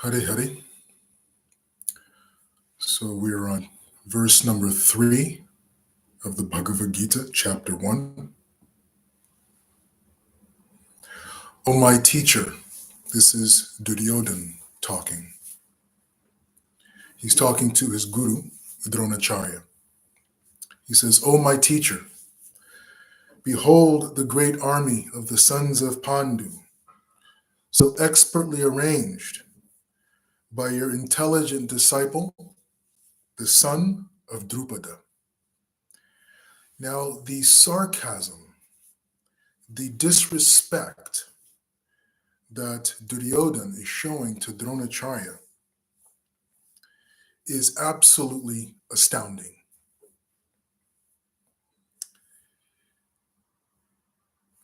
Hare Hare. So we're on verse number 3 of the Bhagavad Gita, chapter 1. O my teacher, this is Duryodhan talking. He's talking to his guru, Dronacharya. He says, O my teacher, behold the great army of the sons of Pandu, so expertly arranged by your intelligent disciple, the son of Drupada. Now, the sarcasm, the disrespect that Duryodhan is showing to Dronacharya is absolutely astounding.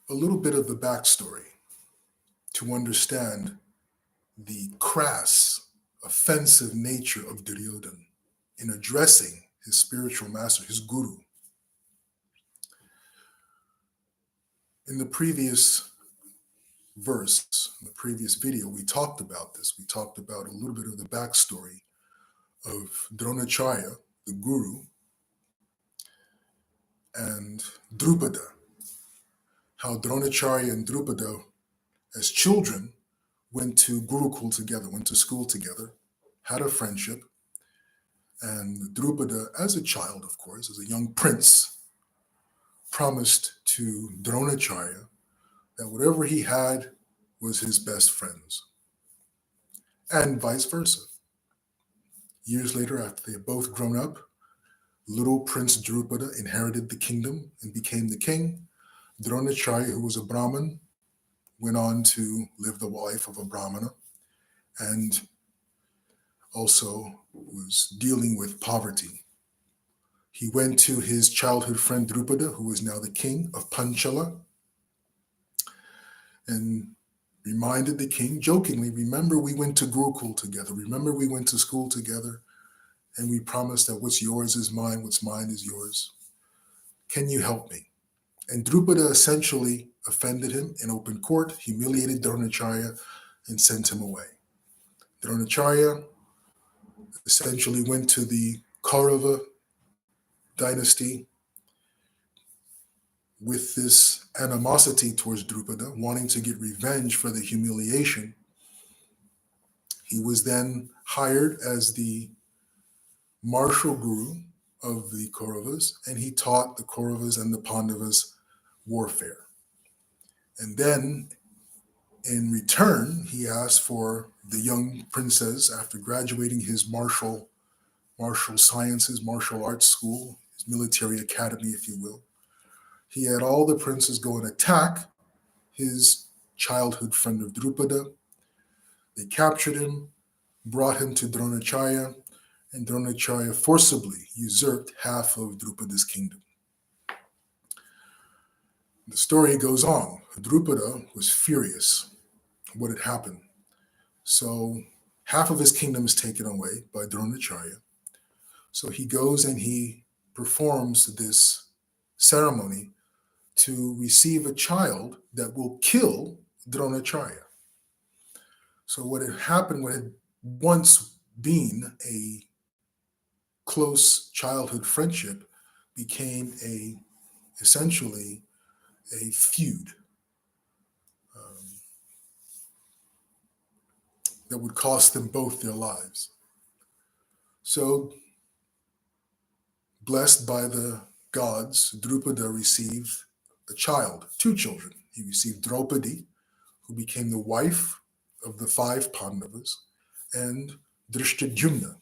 A little bit of the backstory to understand the crass, offensive nature of Duryodhan in addressing his spiritual master, his guru. In the previous verse, in the previous video, we talked about this. We talked about a little bit of the backstory of Dronacharya, the guru, and Drupada. How Dronacharya and Drupada, as children, went to Gurukul together, went to school together, had a friendship. And Drupada, as a child, of course, as a young prince, promised to Dronacharya that whatever he had was his best friend's, and vice versa. Years later, after they had both grown up, little Prince Drupada inherited the kingdom and became the king. Dronacharya, who was a Brahmin, went on to live the life of a Brahmana and also was dealing with poverty. He went to his childhood friend Drupada, who is now the king of Panchala, and reminded the king jokingly, remember we went to Gurukul together, remember we went to school together, and we promised that what's yours is mine, what's mine is yours. Can you help me? And Drupada essentially offended him in open court, humiliated Dronacharya, and sent him away. Dronacharya essentially went to the Kaurava dynasty with this animosity towards Drupada, wanting to get revenge for the humiliation. He was then hired as the martial guru of the Kauravas, and he taught the Kauravas and the Pandavas warfare. And then, in return, he asked for the young princess, after graduating his martial sciences, martial arts school, his military academy, if you will. He had all the princes go and attack his childhood friend of Drupada. They captured him, brought him to Dronacharya, and Dronacharya forcibly usurped half of Drupada's kingdom. The story goes on. Drupada was furious at what had happened. So half of his kingdom is taken away by Dronacharya. So he goes and he performs this ceremony to receive a child that will kill Dronacharya. So what had happened, what had once been a close childhood friendship, became essentially a feud that would cost them both their lives. So, blessed by the gods, Drupada received a child, 2 children. He received Draupadi, who became the wife of the 5 Pandavas, and Drishtadyumna,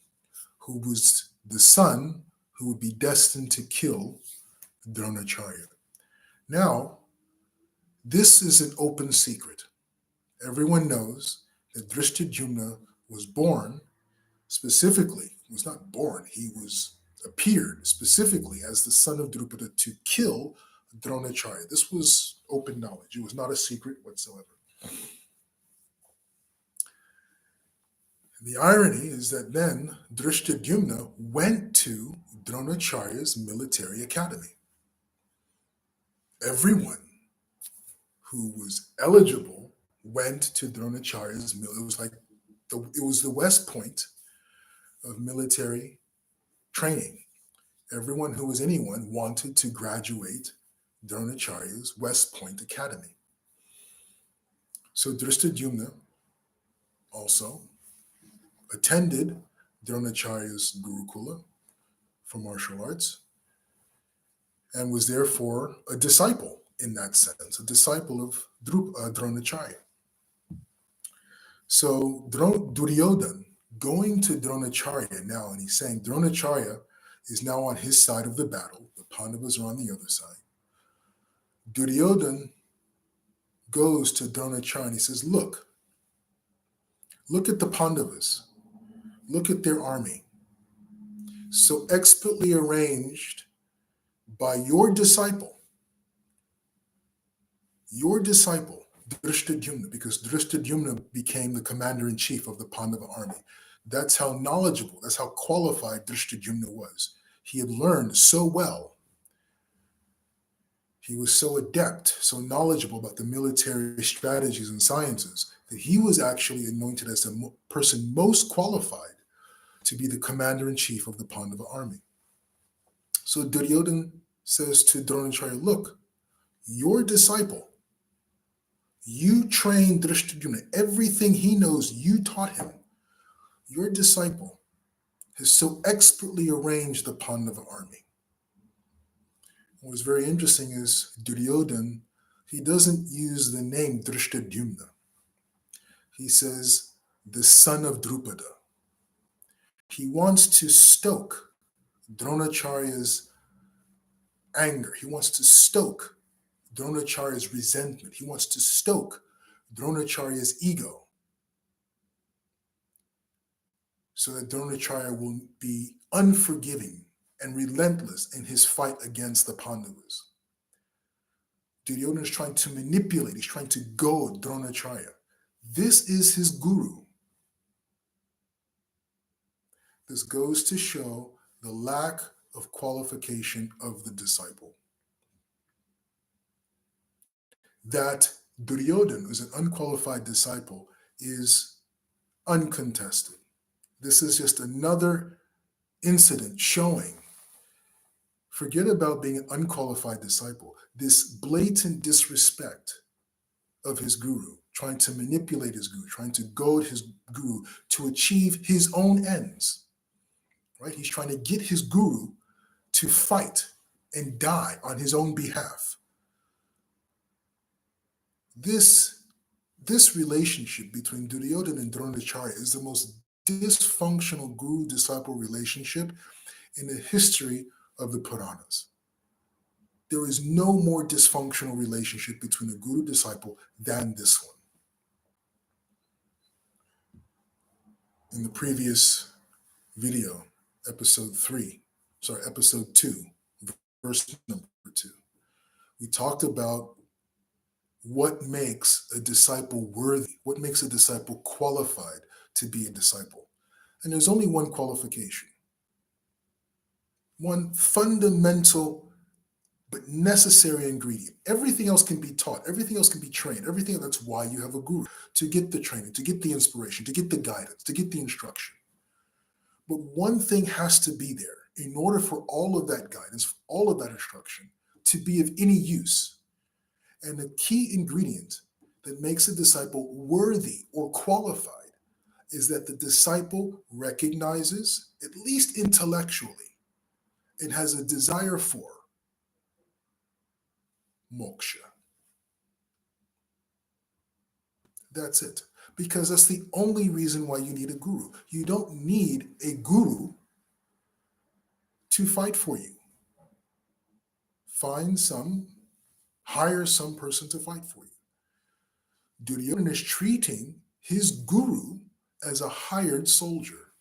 who was the son who would be destined to kill Dronacharya. Now, this is an open secret. Everyone knows that Drishtadyumna was born specifically, was not born, he appeared specifically as the son of Drupada to kill Dronacharya. This was open knowledge. It was not a secret whatsoever. The irony is that then Drishtadyumna went to Dronacharya's military academy. Everyone who was eligible went to Dronacharya's military. It was like It was the West Point of military training. Everyone who was anyone wanted to graduate Dronacharya's West Point Academy. So Drishtadyumna also attended Dronacharya's Gurukula for martial arts and was therefore a disciple in that sense, a disciple of Dronacharya. So Duryodhan going to Dronacharya now, and he's saying Dronacharya is now on his side of the battle. The Pandavas are on the other side. Duryodhan goes to Dronacharya and he says, look at the Pandavas. Look at their army. So expertly arranged by your disciple, Drishtadyumna, because Drishtadyumna became the commander-in-chief of the Pandava army. That's how knowledgeable, that's how qualified Drishtadyumna was. He had learned so well. He was so adept, so knowledgeable about the military strategies and sciences that he was actually anointed as the person most qualified to be the commander-in-chief of the Pandava army. So Duryodhan says to Dronacharya, look, your disciple, you trained Drishtadyumna. Everything he knows, you taught him. Your disciple has so expertly arranged the Pandava army. What's very interesting is Duryodhan, he doesn't use the name Drishtadyumna. He says, the son of Drupada. He wants to stoke Dronacharya's anger. He wants to stoke Dronacharya's resentment. He wants to stoke Dronacharya's ego so that Dronacharya will be unforgiving and relentless in his fight against the Pandavas. Duryodhana is trying to manipulate, he's trying to goad Dronacharya. This is his guru. This goes to show the lack of qualification of the disciple. That Duryodhana is an unqualified disciple is uncontested. This is just another incident showing, forget about being an unqualified disciple, this blatant disrespect of his guru, trying to manipulate his guru, trying to goad his guru to achieve his own ends, right? He's trying to get his guru to fight and die on his own behalf. This relationship between Duryodhana and Dronacharya is the most dysfunctional guru-disciple relationship in the history of the Puranas. There is no more dysfunctional relationship between a guru-disciple than this one. In the previous video, episode 2, verse number 2, we talked about what makes a disciple worthy, what makes a disciple qualified to be a disciple. And there's only one qualification, one fundamental but necessary ingredient. Everything else can be taught, everything else can be trained, everything. That's why you have a guru, to get the training, to get the inspiration, to get the guidance, to get the instruction. But one thing has to be there in order for all of that guidance, all of that instruction to be of any use. And the key ingredient that makes a disciple worthy or qualified is that the disciple recognizes, at least intellectually, it has a desire for moksha. That's it. Because that's the only reason why you need a guru. You don't need a guru to fight for you. Hire some person to fight for you. Duryodhana is treating his guru as a hired soldier.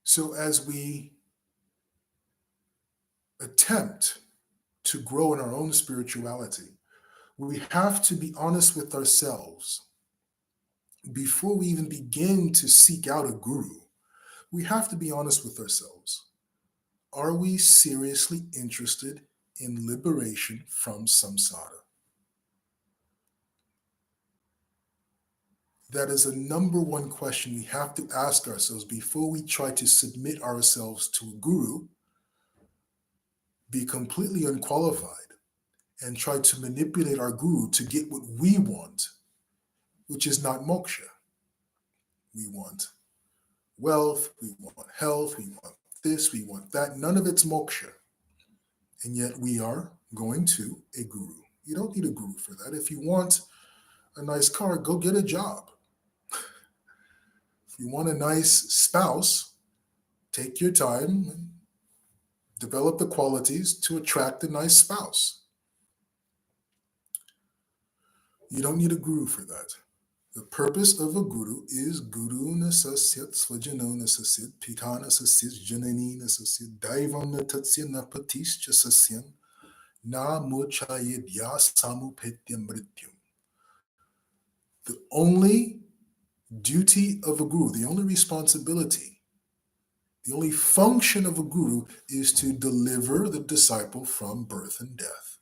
So as we attempt to grow in our own spirituality, we have to be honest with ourselves. Before we even begin to seek out a guru, we have to be honest with ourselves. Are we seriously interested in liberation from samsara? That is a number one question we have to ask ourselves before we try to submit ourselves to a guru, be completely unqualified, and try to manipulate our guru to get what we want, which is not moksha. We want wealth, we want health, we want this, we want that. None of it's moksha. And yet we are going to a guru. You don't need a guru for that. If you want a nice car, go get a job. If you want a nice spouse, take your time and develop the qualities to attract a nice spouse. You don't need a guru for that. The purpose of a guru is guru nasasyat svajano nasasyat pita nasasyat janani nasasyat daivam natatsya napatischa sasyam na mochayedya samupetya mrityum. The only duty of a guru, the only responsibility, the only function of a guru is to deliver the disciple from birth and death.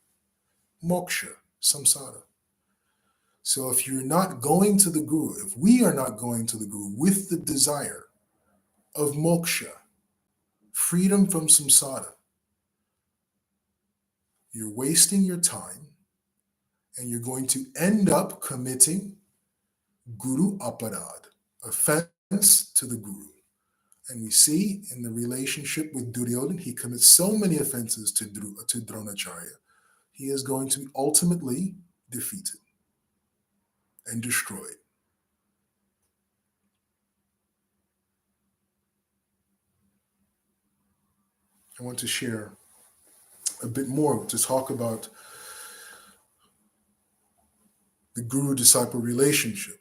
Moksha, samsara. So if you're not going to the guru, if we are not going to the guru with the desire of moksha, freedom from samsara, you're wasting your time and you're going to end up committing guru aparad, offense to the guru. And we see in the relationship with Duryodhana, he commits so many offenses to Dronacharya. He is going to be ultimately defeated and destroyed. I want to share a bit more to talk about the guru-disciple relationship.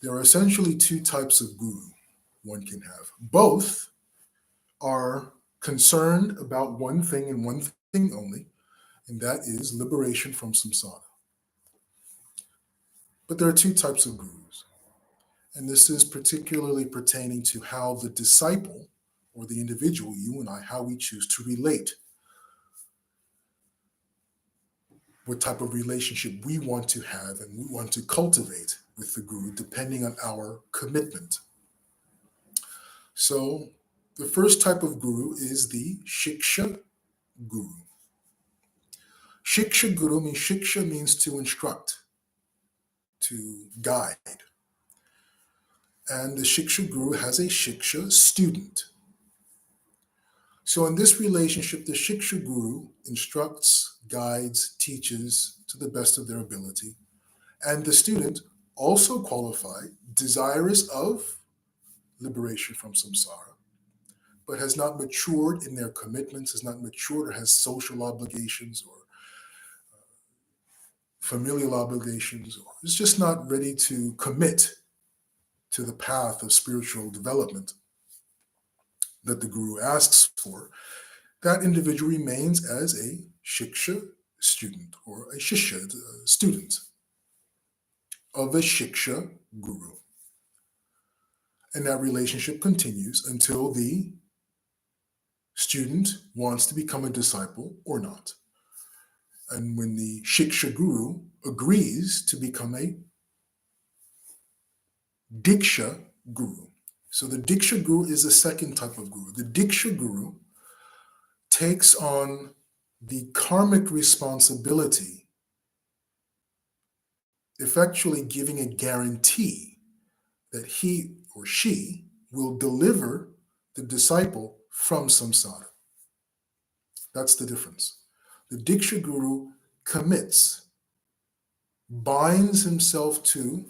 There are essentially two types of guru one can have. Both are concerned about one thing and one thing only, and that is liberation from samsara. But there are two types of gurus, and this is particularly pertaining to how the disciple or the individual, you and I, how we choose to relate, what type of relationship we want to have and we want to cultivate with the guru, depending on our commitment. So the first type of guru is the Shiksha guru. Shiksha guru means, Shiksha means to instruct, to guide. And the Shiksha guru has a Shiksha student. So in this relationship, the Shiksha guru instructs, guides, teaches to the best of their ability. And the student, also qualified, desirous of liberation from samsara, but has not matured in their commitments, has not matured or has social obligations or familial obligations, or is just not ready to commit to the path of spiritual development that the guru asks for, that individual remains as a Shiksha student or a Shishya student of a Shiksha guru. And that relationship continues until the student wants to become a disciple or not. And when the Shiksha guru agrees to become a Diksha guru. So the Diksha guru is the second type of guru. The Diksha guru takes on the karmic responsibility, effectually giving a guarantee that he or she will deliver the disciple from samsara. That's the difference. The Diksha guru commits, binds himself to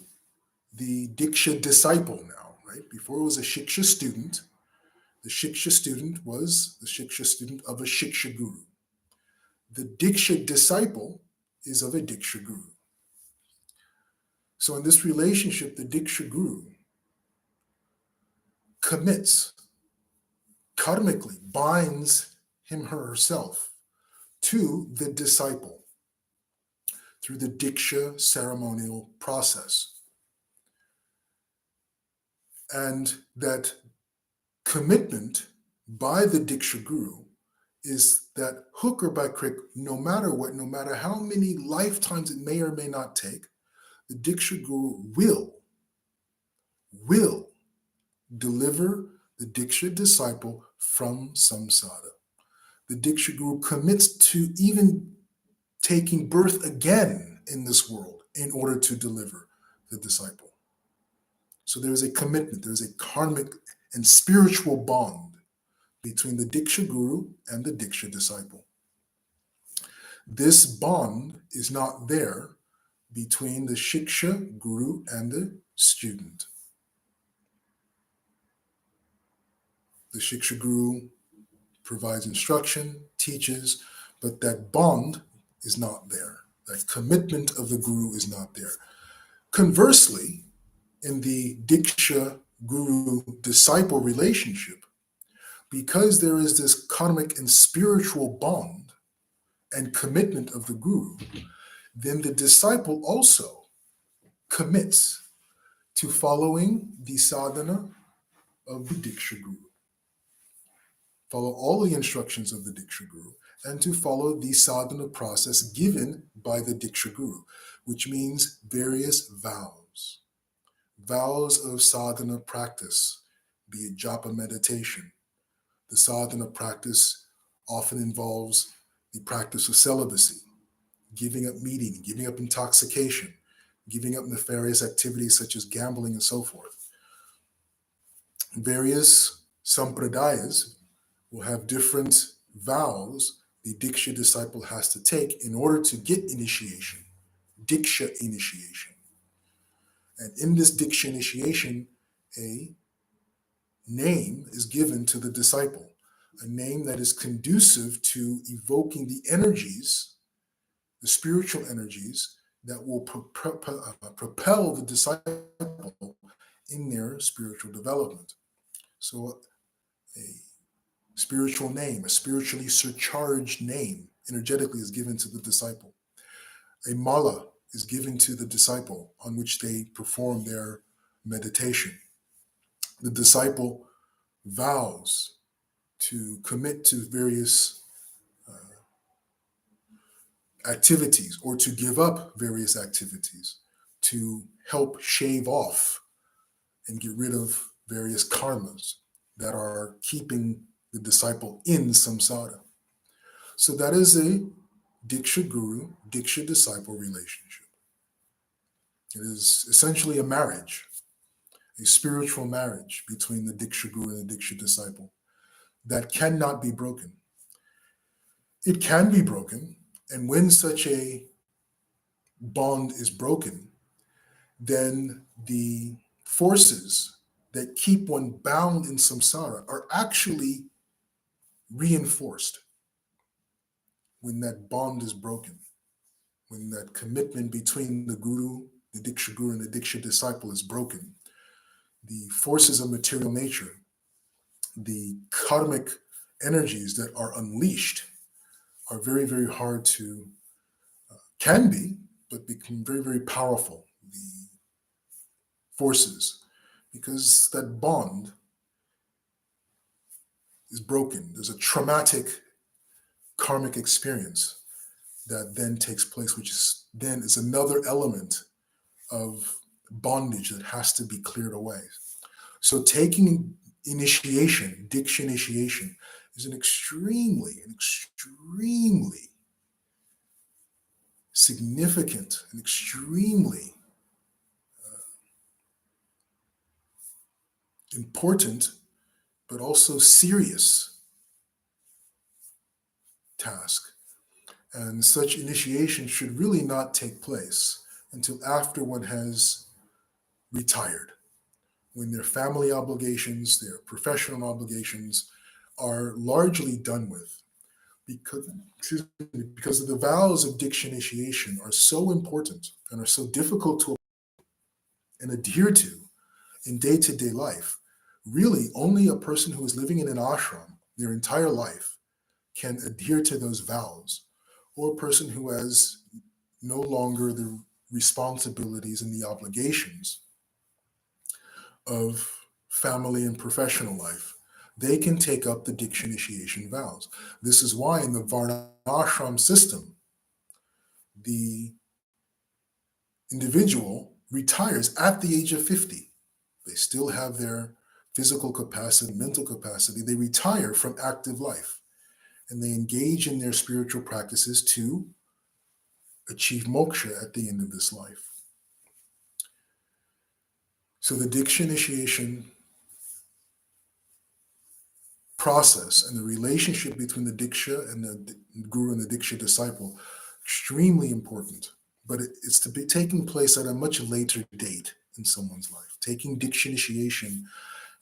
the Diksha disciple now, right? Before it was a Shiksha student. The Shiksha student was the Shiksha student of a Shiksha guru. The Diksha disciple is of a Diksha guru. So in this relationship, the Diksha guru commits, karmically binds him, her, herself to the disciple through the Diksha ceremonial process. And that commitment by the Diksha guru is that hook or by crook, no matter what, no matter how many lifetimes it may or may not take, the Diksha Guru will deliver the Diksha disciple from samsara. The Diksha Guru commits to even taking birth again in this world in order to deliver the disciple. So there is a commitment, there is a karmic and spiritual bond between the Diksha Guru and the Diksha disciple. This bond is not there between the Shiksha Guru and the student. The Shiksha Guru provides instruction, teaches, but that bond is not there. That commitment of the Guru is not there. Conversely, in the Diksha Guru disciple relationship, because there is this karmic and spiritual bond and commitment of the Guru, then the disciple also commits to following the sadhana of the Diksha Guru. Follow all the instructions of the Diksha Guru and to follow the sadhana process given by the Diksha Guru, which means various vows. Vows of sadhana practice, be it japa meditation. The sadhana practice often involves the practice of celibacy, giving up meat eating, giving up intoxication, giving up nefarious activities such as gambling and so forth. Various sampradayas will have different vows the Diksha disciple has to take in order to get initiation, Diksha initiation. And in this Diksha initiation, a name is given to the disciple, a name that is conducive to evoking the energies, the spiritual energies that will propel the disciple in their spiritual development. So a spiritual name, a spiritually surcharged name, energetically is given to the disciple. A mala is given to the disciple on which they perform their meditation. The disciple vows to commit to various activities or to give up various activities to help shave off and get rid of various karmas that are keeping the disciple in samsara. So that is a Diksha Guru, Diksha disciple relationship. It is essentially a marriage, a spiritual marriage between the Diksha Guru and the Diksha disciple that cannot be broken. It can be broken, and when such a bond is broken, then the forces that keep one bound in samsara are actually reinforced when that bond is broken, when that commitment between the Guru, the Diksha Guru, and the Diksha disciple is broken. The forces of material nature, the karmic energies that are unleashed are very, very hard to, can be, but become very, very powerful, the forces, because that bond is broken. There's a traumatic karmic experience that then takes place, which is then is another element of bondage that has to be cleared away. So taking initiation, Diksha initiation, is an extremely significant and extremely important, but also serious task. And such initiation should really not take place until after one has retired, when their family obligations, their professional obligations are largely done with. Because the vows of Diksha initiation are so important and are so difficult to and adhere to in day-to-day life. Really, only a person who is living in an ashram their entire life can adhere to those vows, or a person who has no longer the responsibilities and the obligations of family and professional life they can take up the Diksha initiation vows. This is why in the Varnashram system, the individual retires at the age of 50. They still have their physical capacity, mental capacity. They retire from active life and they engage in their spiritual practices to achieve moksha at the end of this life. So the Diksha initiation process and the relationship between the Diksha and the Guru and the Diksha disciple, extremely important. But it's to be taking place at a much later date in someone's life. Taking Diksha initiation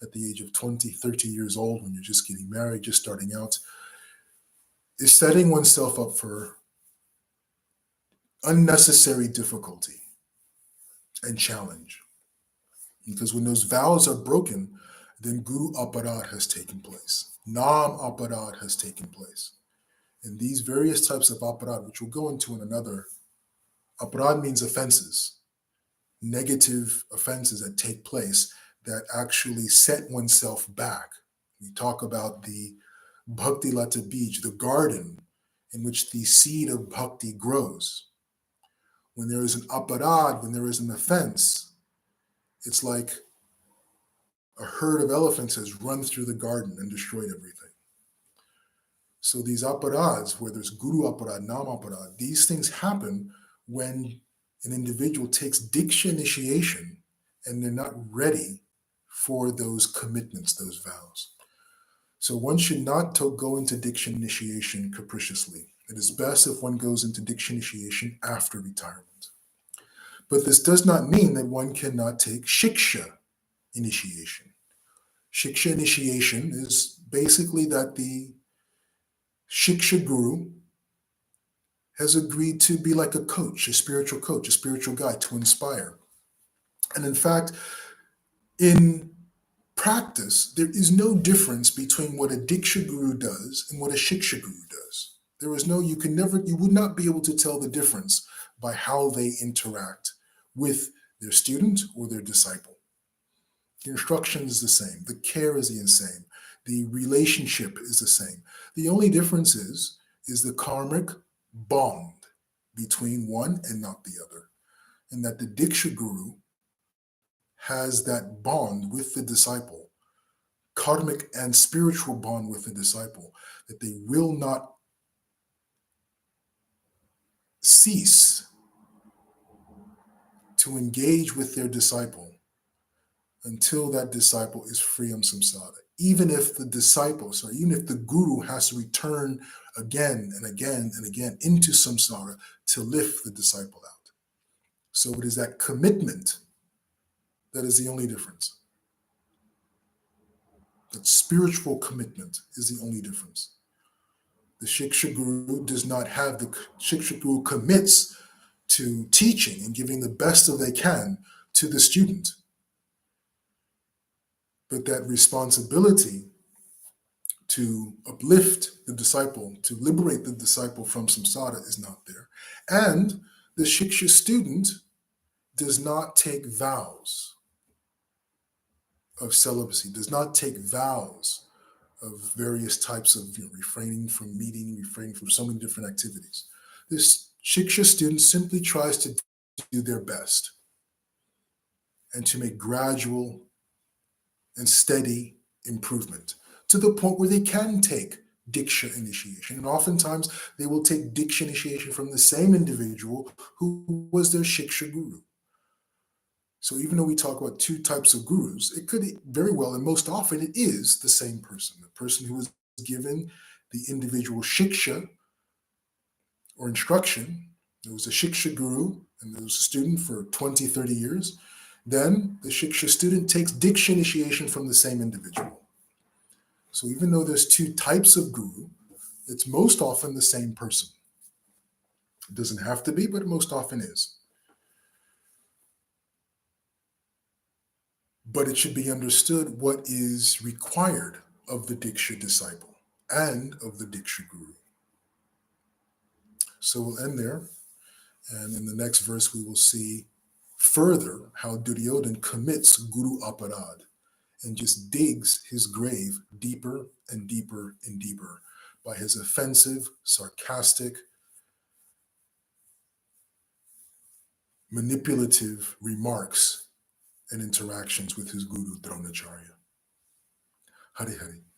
at the age of 20, 30 years old when you're just getting married, just starting out, is setting oneself up for unnecessary difficulty and challenge. Because when those vows are broken, then Guru Aparad has taken place. Nam Aparad has taken place. And these various types of Aparad, which we'll go into in another, Aparad means offenses, negative offenses that take place that actually set oneself back. We talk about the Bhakti Lata Bij, the garden in which the seed of bhakti grows. When there is an aparad, when there is an offense, it's like a herd of elephants has run through the garden and destroyed everything. So these aparads, where there's guru aparad, nam aparad, these things happen when an individual takes Diksha initiation and they're not ready for those commitments, those vows. So one should not go into Diksha initiation capriciously. It is best if one goes into Diksha initiation after retirement. But this does not mean that one cannot take Shiksha initiation. Shiksha initiation is basically that the Shiksha Guru has agreed to be like a coach, a spiritual guide to inspire. And in fact, in practice, there is no difference between what a Diksha Guru does and what a Shiksha Guru does. There is no, you would not be able to tell the difference by how they interact with their student or their disciple. The instruction is the same. The care is the same. The relationship is the same. The only difference is the karmic bond between one and not the other. And that the Diksha Guru has that bond with the disciple, karmic and spiritual bond with the disciple, that they will not cease to engage with their disciple until that disciple is free of samsara. Even if the guru has to return again and again and again into samsara to lift the disciple out. So it is that commitment that is the only difference. That spiritual commitment is the only difference. The Shiksha Guru does not have, the Shiksha Guru commits to teaching and giving the best that they can to the student. But that responsibility to uplift the disciple, to liberate the disciple from samsara is not there. And the Shiksha student does not take vows of celibacy, does not take vows of various types of refraining from meeting, refraining from so many different activities. This Shiksha student simply tries to do their best and to make gradual and steady improvement to the point where they can take Diksha initiation. And oftentimes they will take Diksha initiation from the same individual who was their Shiksha Guru. So even though we talk about two types of gurus, it could very well, and most often it is the same person, the person who was given the individual Shiksha or instruction. There was a Shiksha Guru and there was a student for 20, 30 years. Then the Shiksha student takes Diksha initiation from the same individual. So even though there's two types of guru, it's most often the same person. It doesn't have to be, but it most often is. But it should be understood what is required of the Diksha disciple and of the Diksha Guru. So we'll end there. And in the next verse, we will see further how Duryodhana commits Guru Aparad and just digs his grave deeper and deeper and deeper by his offensive, sarcastic, manipulative remarks and interactions with his guru Dronacharya. Hari Hari.